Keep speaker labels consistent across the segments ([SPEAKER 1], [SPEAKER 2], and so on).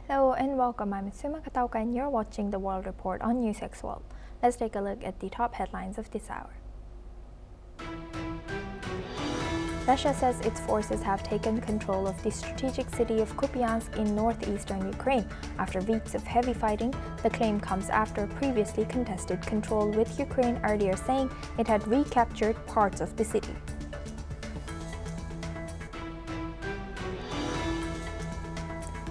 [SPEAKER 1] Hello and welcome. I'm Suma Katauka and you're watching the World Report on NewsX World. Let's take a look at the top headlines of this hour. Russia says its forces have taken control of the strategic city of Kupiansk in northeastern Ukraine. After weeks of heavy fighting, the claim comes after previously contested control, with Ukraine earlier saying it had recaptured parts of the city.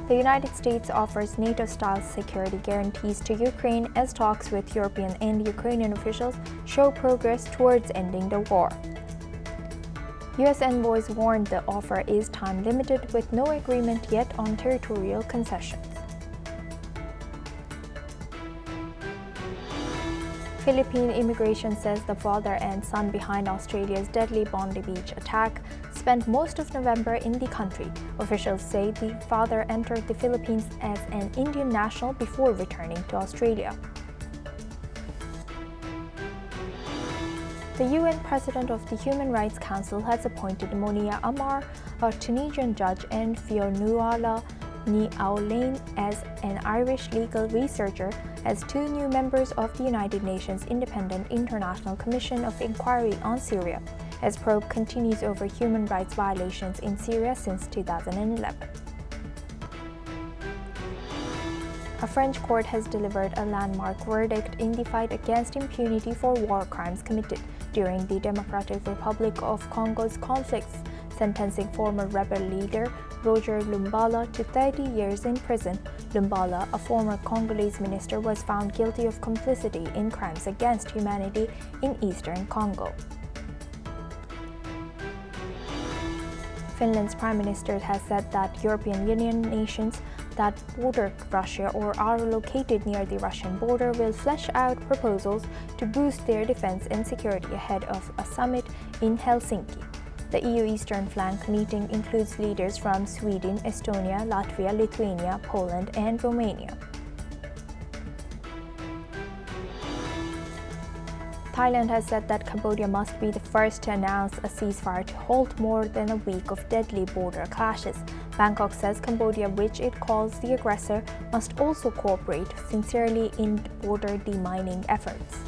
[SPEAKER 1] The United States offers NATO-style security guarantees to Ukraine as talks with European and Ukrainian officials show progress towards ending the war. U.S. envoys warned the offer is time-limited, with no agreement yet on territorial concessions. Philippine immigration says the father and son behind Australia's deadly Bondi beach attack spent most of November in the country. Officials say the father entered the Philippines as an Indian national before returning to Australia. The UN President of the Human Rights Council has appointed Monia Amar, a Tunisian judge, and Fionnuala Ni Aulain as an Irish legal researcher as two new members of the United Nations Independent International Commission of Inquiry on Syria, as probe continues over human rights violations in Syria since 2011. A French court has delivered a landmark verdict in the fight against impunity for war crimes committed during the Democratic Republic of Congo's conflicts, sentencing former rebel leader Roger Lumbala to 30 years in prison. Lumbala, a former Congolese minister, was found guilty of complicity in crimes against humanity in eastern Congo. Finland's prime minister has said that European Union nations that border Russia or are located near the Russian border will flesh out proposals to boost their defense and security ahead of a summit in Helsinki. The EU Eastern Flank meeting includes leaders from Sweden, Estonia, Latvia, Lithuania, Poland, and Romania. Thailand has said that Cambodia must be the first to announce a ceasefire to halt more than a week of deadly border clashes. Bangkok says Cambodia, which it calls the aggressor, must also cooperate sincerely in border demining efforts.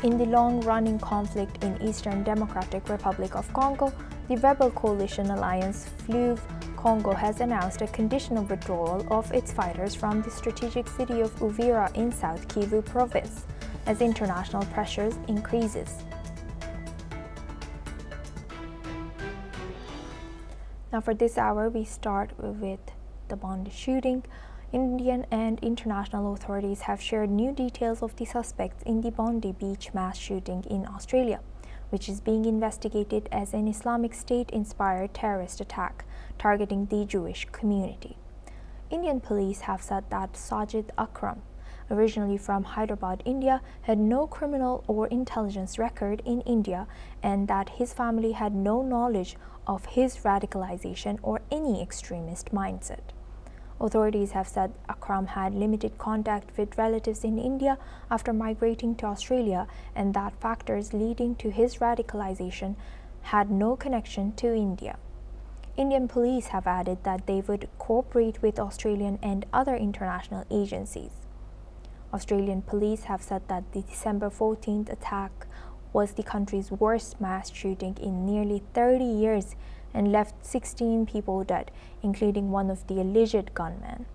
[SPEAKER 1] In the long-running conflict in Eastern Democratic Republic of Congo, the rebel coalition alliance Fleuve Congo has announced a conditional withdrawal of its fighters from the strategic city of Uvira in South Kivu province as international pressures increases. Now for this hour, we start with the Bondi shooting. Indian and international authorities have shared new details of the suspects in the Bondi beach mass shooting in Australia, which is being investigated as an Islamic State-inspired terrorist attack targeting the Jewish community. Indian police have said that Sajid Akram, originally from Hyderabad, India, had no criminal or intelligence record in India and that his family had no knowledge of his radicalization or any extremist mindset. Authorities have said Akram had limited contact with relatives in India after migrating to Australia, and that factors leading to his radicalization had no connection to India. Indian police have added that they would cooperate with Australian and other international agencies. Australian police have said that the December 14th attack was the country's worst mass shooting in nearly 30 years and left 16 people dead, including one of the alleged gunmen.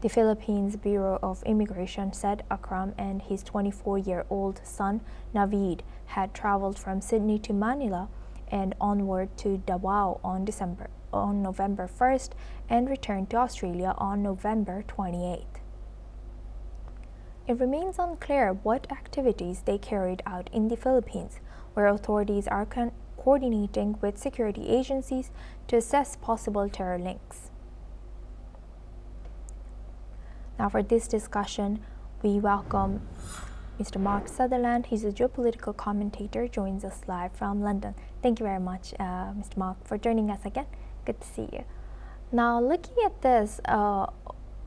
[SPEAKER 1] The Philippines Bureau of Immigration said Akram and his 24-year-old son Naveed had traveled from Sydney to Manila and onward to Davao on November 1st and returned to Australia on November 28th. It remains unclear what activities they carried out in the Philippines, where authorities are coordinating with security agencies to assess possible terror links. Now for this discussion, we welcome Mr. Mark Sutherland. He's a geopolitical commentator, joins us live from London. Thank you very much, Mr. Mark, for joining us again. Good to see you. Now, looking at this,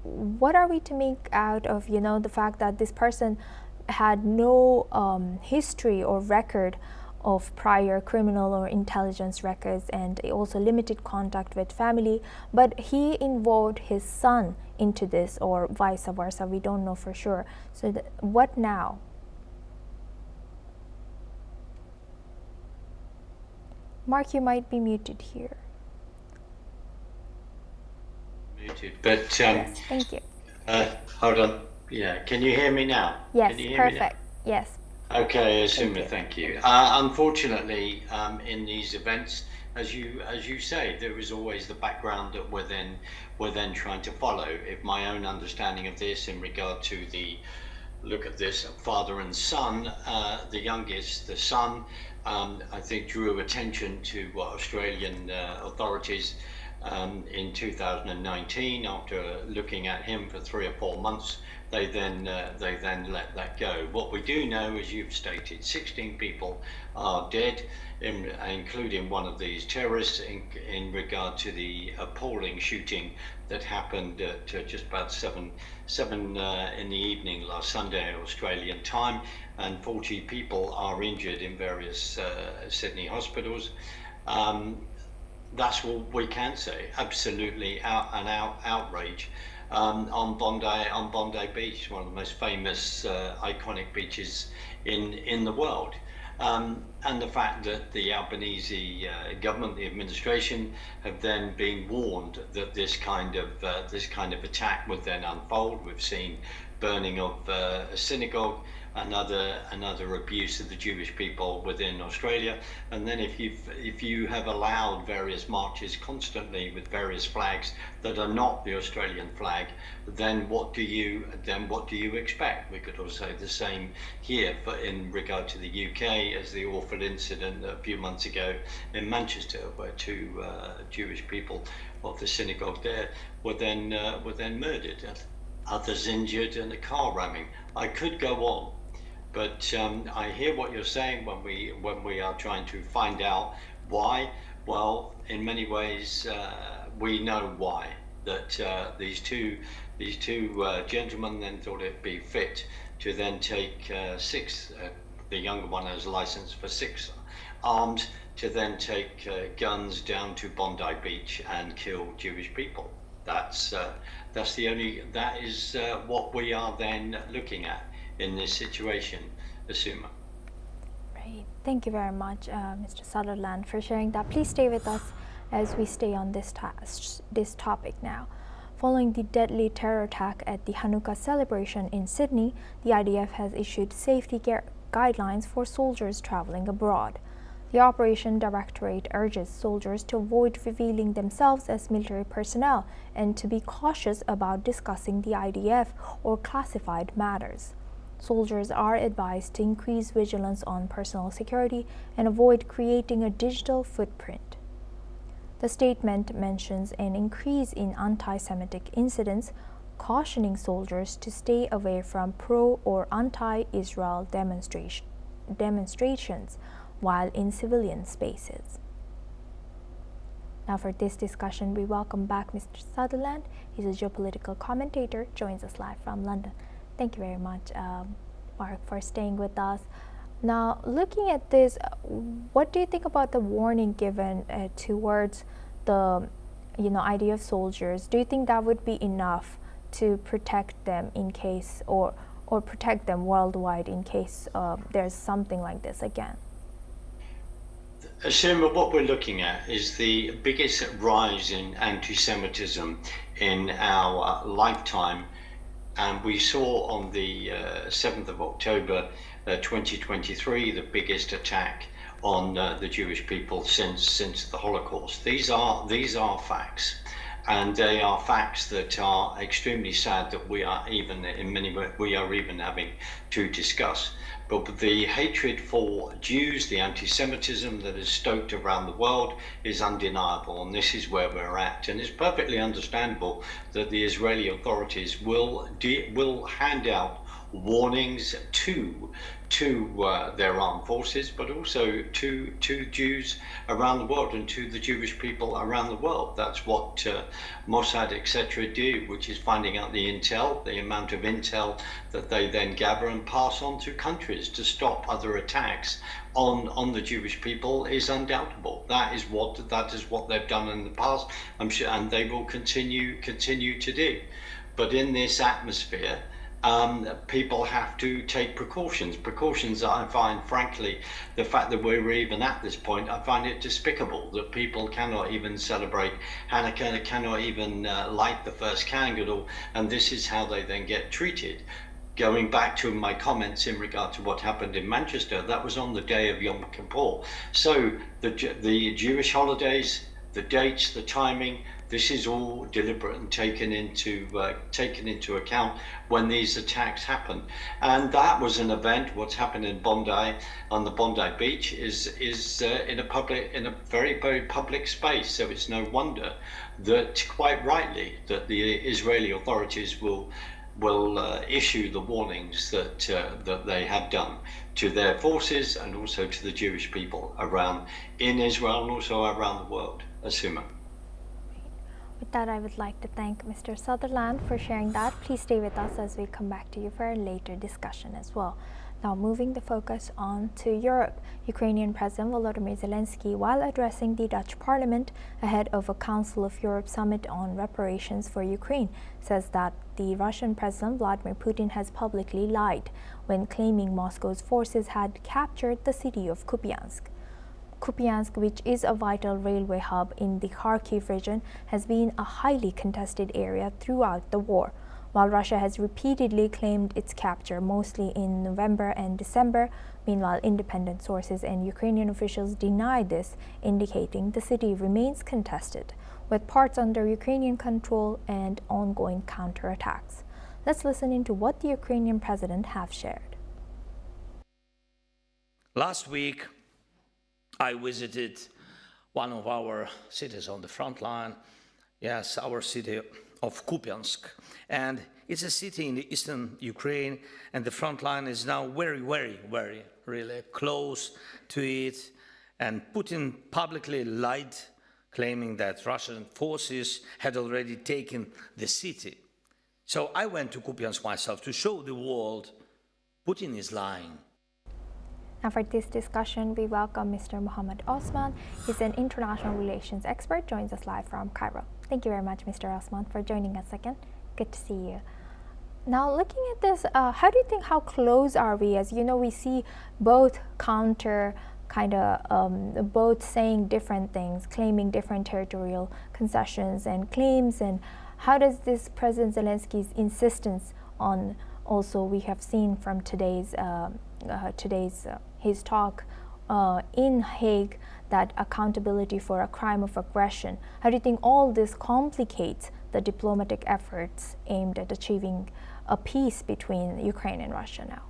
[SPEAKER 1] what are we to make out of, the fact that this person had no history or record of prior criminal or intelligence records and also limited contact with family, but he involved his son into this, or vice versa. We don't know for sure. So what now? Mark, you might be muted here.
[SPEAKER 2] Muted, but
[SPEAKER 1] yes, thank you.
[SPEAKER 2] Hold on. Yeah, can you hear me now?
[SPEAKER 1] Yes,
[SPEAKER 2] can you hear
[SPEAKER 1] perfect.
[SPEAKER 2] Me now?
[SPEAKER 1] Yes.
[SPEAKER 2] Okay, Asuma, thank you. Unfortunately, in these events, as you say, there is always the background that we're then trying to follow. If my own understanding of this in regard to the look at this father and son, the youngest, the son, I think drew attention to what Australian authorities in 2019, after looking at him for 3 or 4 months, they then let that go. What we do know, as you've stated, 16 people are dead, including one of these terrorists, in regard to the appalling shooting that happened at just about 7 in the evening last Sunday Australian time, and 40 people are injured in various Sydney hospitals. That's what we can say. Absolutely outrage on Bondi Beach, one of the most famous, iconic beaches in the world. And the fact that the Albanese government, the administration, have then been warned that this kind of attack would then unfold. We've seen burning of a synagogue, another abuse of the Jewish people within Australia. And then if you have allowed various marches constantly with various flags that are not the Australian flag, then what do you expect? We could also say the same here, but in regard to the UK, as the awful incident a few months ago in Manchester, where 2 Jewish people of the synagogue there were then murdered, others injured, and a car ramming. I could go on, but I hear what you're saying when we are trying to find out why. Well, in many ways, we know why. That these two gentlemen then thought it'd be fit to then take 6. The younger one has a license for 6 arms, to then take guns down to Bondi Beach and kill Jewish people. That is what we are then looking at in this situation, Asuma.
[SPEAKER 1] Right. Thank you very much, Mr. Sutherland, for sharing that. Please stay with us as we stay on this topic now. Following the deadly terror attack at the Hanukkah celebration in Sydney, the IDF has issued safety guidelines for soldiers traveling abroad. The Operation Directorate urges soldiers to avoid revealing themselves as military personnel and to be cautious about discussing the IDF or classified matters. Soldiers are advised to increase vigilance on personal security and avoid creating a digital footprint. The statement mentions an increase in anti-Semitic incidents, cautioning soldiers to stay away from pro- or anti-Israel demonstrations while in civilian spaces. Now for this discussion, we welcome back Mr. Sutherland. He's a geopolitical commentator, joins us live from London. Thank you very much, Mark, for staying with us. Now, looking at this, what do you think about the warning given towards the idea of soldiers? Do you think that would be enough to protect them in case, or protect them worldwide in case there's something like this again?
[SPEAKER 2] Asuma, what we're looking at is the biggest rise in anti-Semitism in our lifetime. And we saw on the 7th of October 2023 the biggest attack on the Jewish people since the Holocaust. These are facts, and they are facts that are extremely sad that we are even having to discuss. But the hatred for Jews, the anti-Semitism that is stoked around the world, is undeniable, and this is where we're at. And it's perfectly understandable that the Israeli authorities will hand out warnings to their armed forces, but also to Jews around the world and to the Jewish people around the world. That's what Mossad, etc., do, which is finding out the intel, the amount of intel that they then gather and pass on to countries to stop other attacks on the Jewish people is undoubtable. That is what they've done in the past, I'm sure, and they will continue to do. But in this atmosphere, people have to take precautions. Precautions that I find, frankly, the fact that we're even at this point, I find it despicable that people cannot even celebrate Hanukkah, cannot even light the first candle, and this is how they then get treated. Going back to my comments in regard to what happened in Manchester, that was on the day of Yom Kippur. So the Jewish holidays, the dates, the timing, this is all deliberate and taken into account when these attacks happen. And that was an event. What's happened in Bondi, on the Bondi beach, is in a very, very public space. So it's no wonder that, quite rightly, that the Israeli authorities will issue the warnings that they have done to their forces and also to the Jewish people around in Israel and also around the world. Asuma.
[SPEAKER 1] With that, I would like to thank Mr. Sutherland for sharing that. Please stay with us as we come back to you for a later discussion as well. Now, moving the focus on to Europe, Ukrainian President Volodymyr Zelenskyy, while addressing the Dutch Parliament ahead of a Council of Europe summit on reparations for Ukraine, says that the Russian President Vladimir Putin has publicly lied when claiming Moscow's forces had captured the city of Kupiansk. Kupiansk, which is a vital railway hub in the Kharkiv region, has been a highly contested area throughout the war. While Russia has repeatedly claimed its capture, mostly in November and December, meanwhile independent sources and Ukrainian officials deny this, indicating the city remains contested, with parts under Ukrainian control and ongoing counterattacks. Let's listen into what the Ukrainian president have shared.
[SPEAKER 3] Last week, I visited one of our cities on the front line, yes, our city of Kupiansk. And it's a city in the eastern Ukraine, and the front line is now very, very, very, really close to it. And Putin publicly lied, claiming that Russian forces had already taken the city. So I went to Kupiansk myself to show the world Putin is lying.
[SPEAKER 1] Now for this discussion, we welcome Mr. Mohammed Osman. He's an international relations expert, joins us live from Cairo. Thank you very much, Mr. Osman, for joining us again. Good to see you. Now, looking at this, how do you think, how close are we? As you know, we see both both saying different things, claiming different territorial concessions and claims. And how does this President Zelenskyy's insistence on, also we have seen from his talk in Hague, that accountability for a crime of aggression. How do you think all this complicates the diplomatic efforts aimed at achieving a peace between Ukraine and Russia now?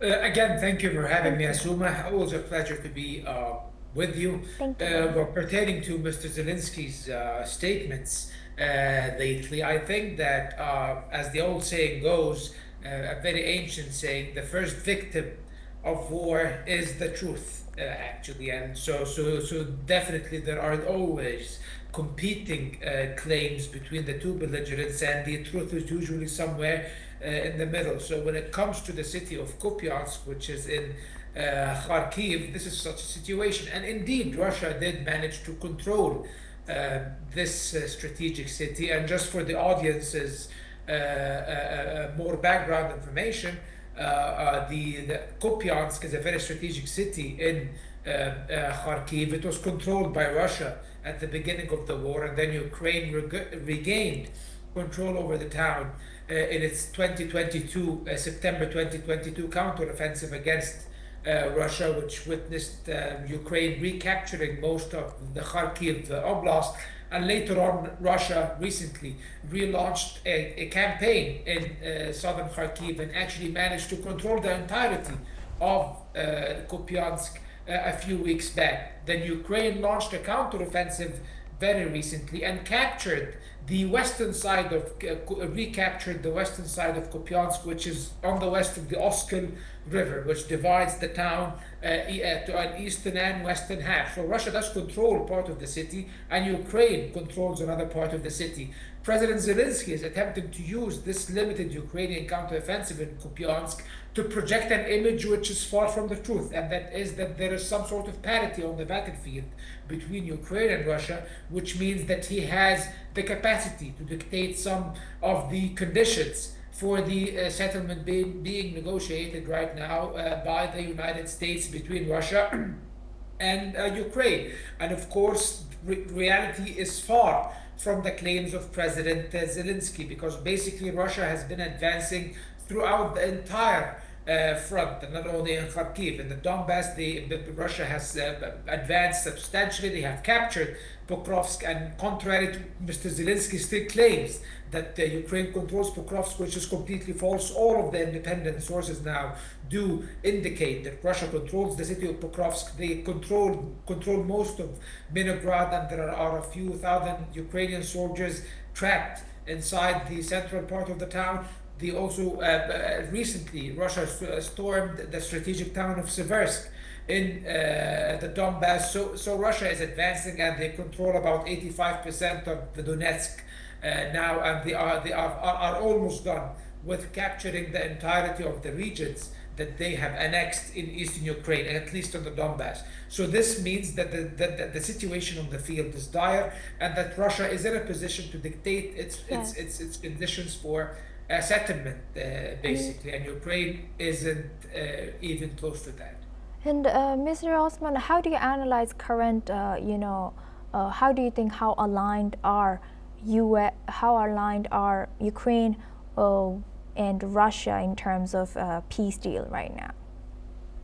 [SPEAKER 4] Again, thank you for having me, Asuma. Always a pleasure to be with you.
[SPEAKER 1] Thank you.
[SPEAKER 4] Well, pertaining to Mr. Zelensky's statements lately, I think that, as the old saying goes, a very ancient saying, the first victim of war is the truth, actually. And so definitely there are always competing claims between the two belligerents, and the truth is usually somewhere in the middle. So when it comes to the city of Kupiansk, which is in Kharkiv, this is such a situation. And indeed, Russia did manage to control this strategic city. And just for the audience's more background information, the Kupiansk is a very strategic city in Kharkiv. It was controlled by Russia at the beginning of the war, and then Ukraine regained control over the town in its September 2022 counteroffensive against Russia, which witnessed Ukraine recapturing most of the Kharkiv Oblast. And later on, Russia recently relaunched a campaign in southern Kharkiv and actually managed to control the entirety of Kupiansk a few weeks back. Then Ukraine launched a counteroffensive very recently and captured the western side of recaptured the western side of Kupiansk, which is on the west of the Oskil River, which divides the town to an eastern and western half. So Russia does control part of the city, and Ukraine controls another part of the city. President Zelenskyy is attempting to use this limited Ukrainian counteroffensive in Kupiansk to project an image which is far from the truth, and that is that there is some sort of parity on the battlefield between Ukraine and Russia, which means that he has the capacity to dictate some of the conditions for the settlement being negotiated right now by the United States between Russia and Ukraine. And of course, reality is far from the claims of President Zelenskyy, because basically Russia has been advancing throughout the entire front, and not only in Kharkiv. In the Donbass, Russia has advanced substantially. They have captured Pokrovsk, and contrary to Mr. Zelenskyy still claims that Ukraine controls Pokrovsk, which is completely false. All of the independent sources now do indicate that Russia controls the city of Pokrovsk. They control most of Minograd, and there are a few thousand Ukrainian soldiers trapped inside the central part of the town. They also recently Russia stormed the strategic town of Seversk in the Donbass. So Russia is advancing, and they control about 85% of the Donetsk now, and they are almost done with capturing the entirety of the regions that they have annexed in eastern Ukraine, at least on the Donbass. So this means that the situation on the field is dire, and that Russia is in a position to dictate its conditions for a settlement, basically, and Ukraine isn't even close to that.
[SPEAKER 1] And Mr. Osman, how do you analyze current, how do you think how aligned are Ukraine and Russia in terms of peace deal right now?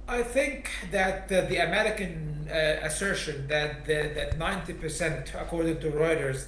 [SPEAKER 4] I think that the American assertion that 90%, according to Reuters,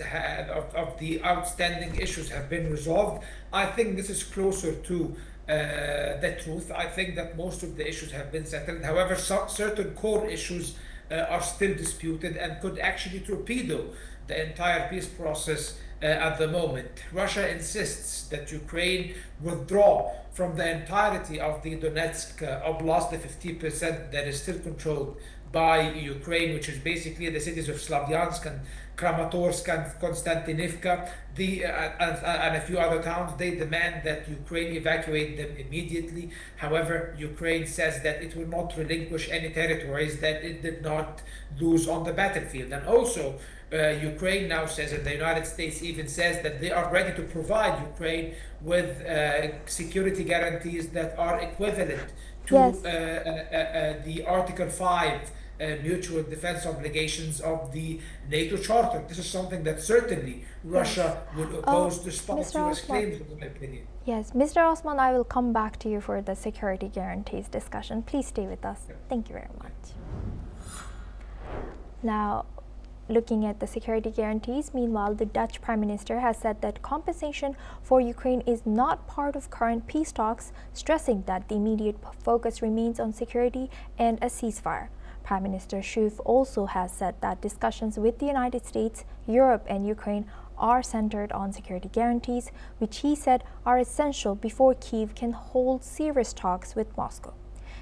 [SPEAKER 4] of the outstanding issues have been resolved, I think this is closer to the truth. I think that most of the issues have been settled. However, certain core issues are still disputed and could actually torpedo the entire peace process at the moment. Russia insists that Ukraine withdraw from the entirety of the Donetsk Oblast, the 50% that is still controlled by Ukraine, which is basically the cities of Slavyansk and Kramatorsk and Konstantinivka, and a few other towns. They demand that Ukraine evacuate them immediately. However, Ukraine says that it will not relinquish any territories that it did not lose on the battlefield. And also, Ukraine now says, and the United States even says, that they are ready to provide Ukraine with security guarantees that are equivalent to the Article 5 mutual defense obligations of the NATO Charter. This is something that certainly Russia would oppose, despite US claims, in my opinion.
[SPEAKER 1] Yes, Mr. Osman, I will come back to you for the security guarantees discussion. Please stay with us. Thank you very much. Now, looking at the security guarantees, meanwhile, the Dutch Prime Minister has said that compensation for Ukraine is not part of current peace talks, stressing that the immediate focus remains on security and a ceasefire. Prime Minister Schoof also has said that discussions with the United States, Europe and Ukraine are centered on security guarantees, which he said are essential before Kyiv can hold serious talks with Moscow.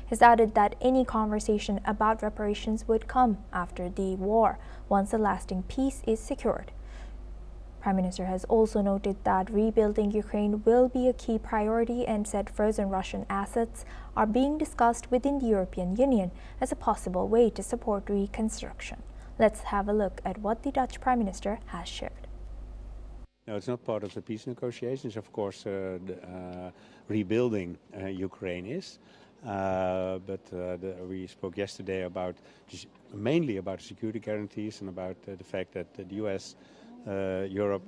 [SPEAKER 1] He's added that any conversation about reparations would come after the war, once a lasting peace is secured. Prime Minister has also noted that rebuilding Ukraine will be a key priority and said frozen Russian assets are being discussed within the European Union as a possible way to support reconstruction. Let's have a look at what the Dutch Prime Minister has shared.
[SPEAKER 5] No, it's not part of the peace negotiations. Of course, rebuilding Ukraine is. But we spoke yesterday about mainly about security guarantees and about the fact that the US, Europe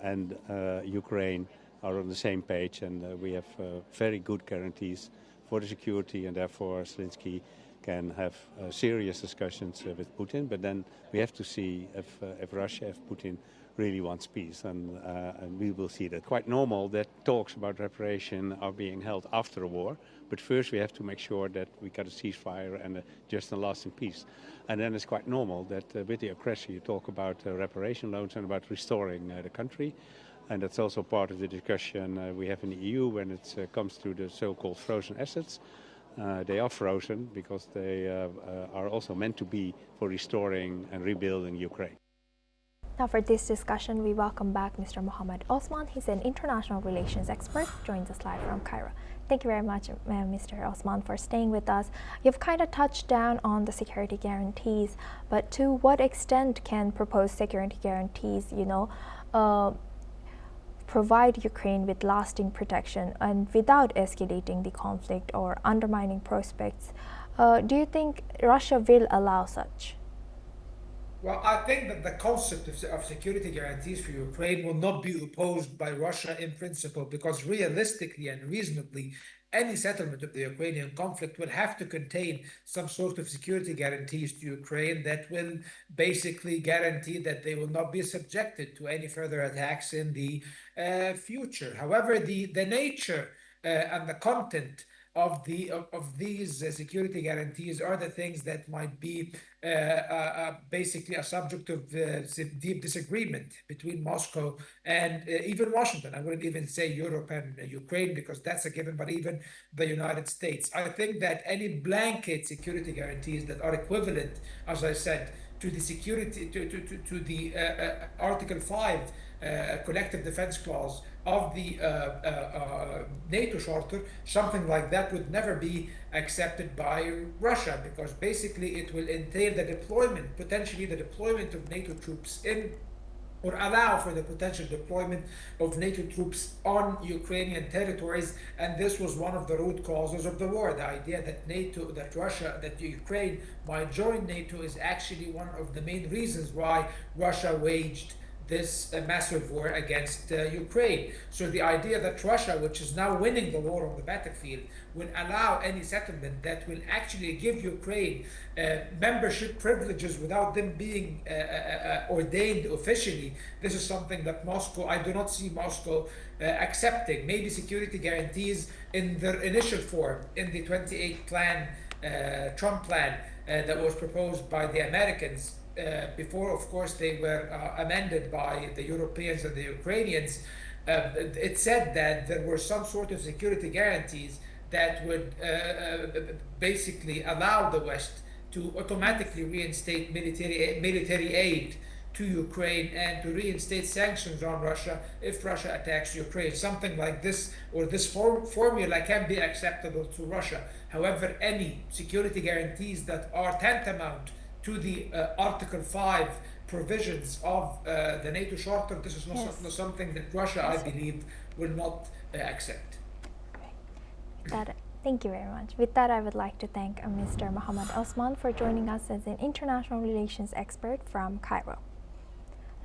[SPEAKER 5] and Ukraine are on the same page, and we have very good guarantees for the security, and therefore Zelenskyy can have serious discussions with Putin. But then we have to see if Russia, if Putin really wants peace, and we will see that. Quite normal that talks about reparation are being held after a war, but first we have to make sure that we got a ceasefire and a just and lasting peace. And then it's quite normal that with the aggressor you talk about reparation loans and about restoring the country. And that's also part of the discussion we have in the EU when it comes to the so-called frozen assets. They are frozen because they are also meant to be for restoring and rebuilding Ukraine.
[SPEAKER 1] Now for this discussion, we welcome back Mr. Mohammed Osman. He's an international relations expert, joins us live from Cairo. Thank you very much, Mr. Osman, for staying with us. You've kind of touched down on the security guarantees, but to what extent can proposed security guarantees, provide Ukraine with lasting protection and without escalating the conflict or undermining prospects? Do you think Russia will allow such?
[SPEAKER 4] Well, I think that the concept of security guarantees for Ukraine will not be opposed by Russia in principle, because realistically and reasonably, any settlement of the Ukrainian conflict will have to contain some sort of security guarantees to Ukraine that will basically guarantee that they will not be subjected to any further attacks in the future. However, the nature and the content of these security guarantees are the things that might be basically a subject of deep disagreement between Moscow and even Washington. I wouldn't even say Europe and Ukraine, because that's a given, but even the United States. I think that any blanket security guarantees that are equivalent, as I said, to the security to the Article 5 collective defense clause of the NATO Charter, something like that would never be accepted by Russia, because basically it will entail the deployment, potentially the deployment of NATO troops in, or allow for the potential deployment of NATO troops on Ukrainian territories. And this was one of the root causes of the war. The idea that Ukraine might join NATO is actually one of the main reasons why Russia waged this massive war against Ukraine. So the idea that Russia, which is now winning the war on the battlefield, will allow any settlement that will actually give Ukraine membership privileges without them being ordained officially, this is something that I do not see Moscow accepting. Maybe security guarantees in their initial form, in the 28 plan, Trump plan that was proposed by the Americans, before, of course, they were amended by the Europeans and the Ukrainians. It said that there were some sort of security guarantees that would basically allow the West to automatically reinstate military aid to Ukraine and to reinstate sanctions on Russia if Russia attacks Ukraine. Something like this, or this formula, can be acceptable to Russia. However, any security guarantees that are tantamount to the Article 5 provisions of the NATO Charter, this is not something that Russia, I believe, will not accept.
[SPEAKER 1] Thank you very much. With that, I would like to thank Mr. Mohammed Osman for joining us as an international relations expert from Cairo.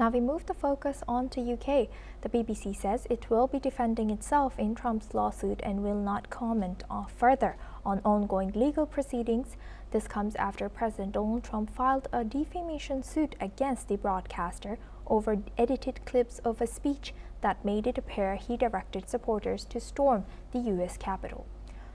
[SPEAKER 1] Now we move the focus on to UK. The BBC says it will be defending itself in Trump's lawsuit and will not comment further on ongoing legal proceedings. This comes after President Donald Trump filed a defamation suit against the broadcaster over edited clips of a speech that made it appear he directed supporters to storm the U.S. Capitol.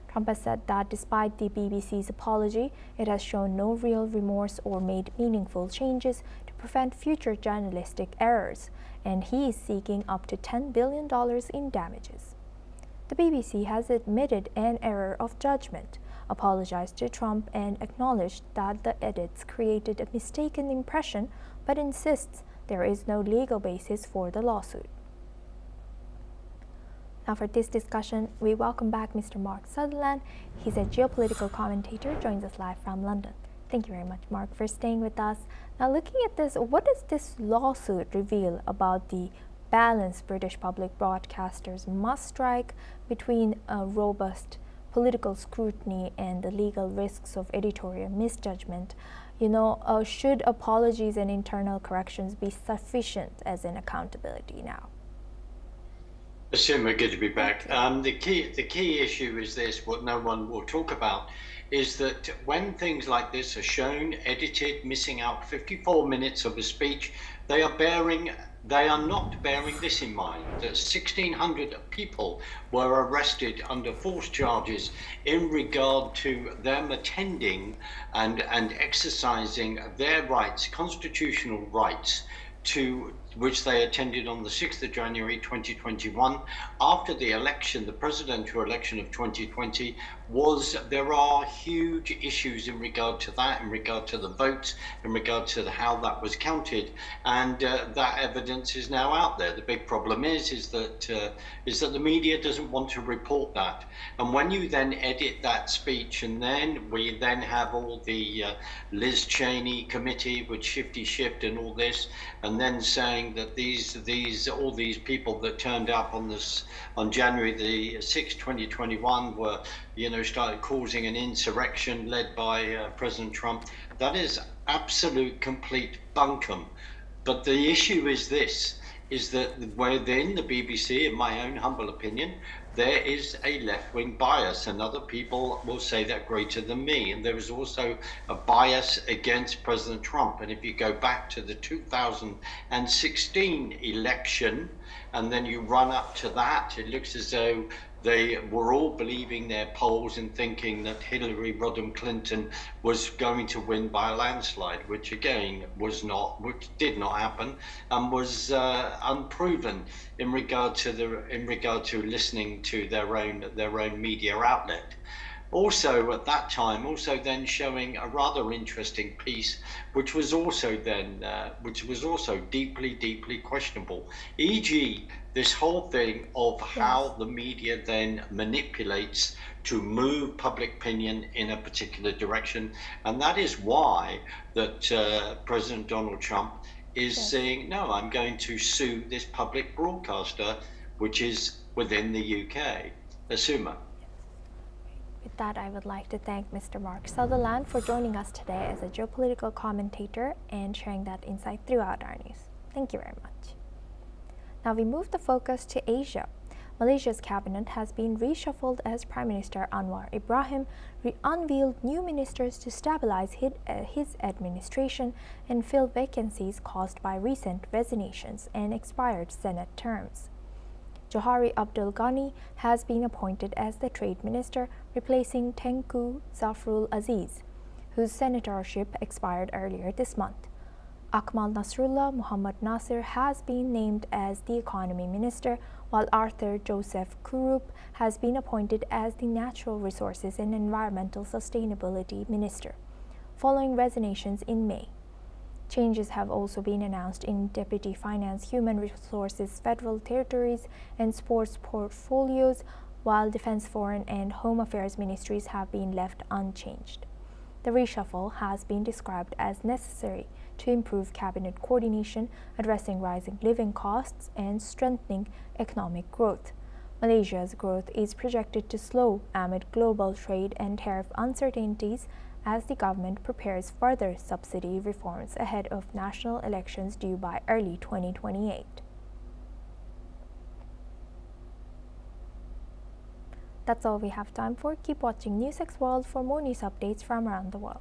[SPEAKER 1] Trump has said that despite the BBC's apology, it has shown no real remorse or made meaningful changes to prevent future journalistic errors, and he is seeking up to $10 billion in damages. The BBC has admitted an error of judgment, apologized to Trump, and acknowledged that the edits created a mistaken impression, but insists there is no legal basis for the lawsuit. Now for this discussion, we welcome back Mr. Mark Sutherland. He's a geopolitical commentator, joins us live from London. Thank you very much, Mark, for staying with us. Now looking at this, what does this lawsuit reveal about the balance British public broadcasters must strike between a robust political scrutiny and the legal risks of editorial misjudgment? Should apologies and internal corrections be sufficient as an accountability now?
[SPEAKER 2] Assume we're good to be back. The key issue is this: what no one will talk about is that when things like this are shown, edited, missing out 54 minutes of a speech, they are not bearing this in mind, that 1,600 people were arrested under false charges in regard to them attending and exercising their rights, constitutional rights, to which they attended on the 6th of January 2021. After the election, the presidential election of 2020, there are huge issues in regard to that, in regard to the votes, in regard to how that was counted, and that evidence is now out there. The big problem is that the media doesn't want to report that, and when you then edit that speech, and then we then have all the Liz Cheney committee with Shifty Shift and all this, and then saying that all these people that turned up on January the 6th, 2021 were, started causing an insurrection led by President Trump. That is absolute complete bunkum. But the issue is this, is that within the BBC, in my own humble opinion, there is a left-wing bias, and other people will say that greater than me. And there is also a bias against President Trump. And if you go back to the 2016 election, and then you run up to that, it looks as though they were all believing their polls and thinking that Hillary Rodham Clinton was going to win by a landslide, which again which did not happen, and was unproven in regard to listening to their own media outlet. Also at that time, then showing a rather interesting piece, which was also deeply questionable, e.g. this whole thing of how the media then manipulates to move public opinion in a particular direction. And that is why that President Donald Trump is saying, no, I'm going to sue this public broadcaster, which is within the UK. Asuma.
[SPEAKER 1] With that, I would like to thank Mr. Mark Sutherland for joining us today as a geopolitical commentator and sharing that insight throughout our news. Thank you very much. Now we move the focus to Asia. Malaysia's cabinet has been reshuffled as Prime Minister Anwar Ibrahim unveiled new ministers to stabilize his administration and fill vacancies caused by recent resignations and expired Senate terms. Johari Abdul Ghani has been appointed as the Trade Minister, replacing Tengku Zafrul Aziz, whose senatorship expired earlier this month. Akmal Nasrullah Muhammad Nasir has been named as the Economy Minister, while Arthur Joseph Kurup has been appointed as the Natural Resources and Environmental Sustainability Minister, following resignations in May. Changes have also been announced in Deputy Finance, Human Resources, Federal Territories, and Sports portfolios, while Defense, Foreign, and Home Affairs ministries have been left unchanged. The reshuffle has been described as necessary to improve cabinet coordination, addressing rising living costs, and strengthening economic growth. Malaysia's growth is projected to slow amid global trade and tariff uncertainties as the government prepares further subsidy reforms ahead of national elections due by early 2028. That's all we have time for. Keep watching NewsX World for more news updates from around the world.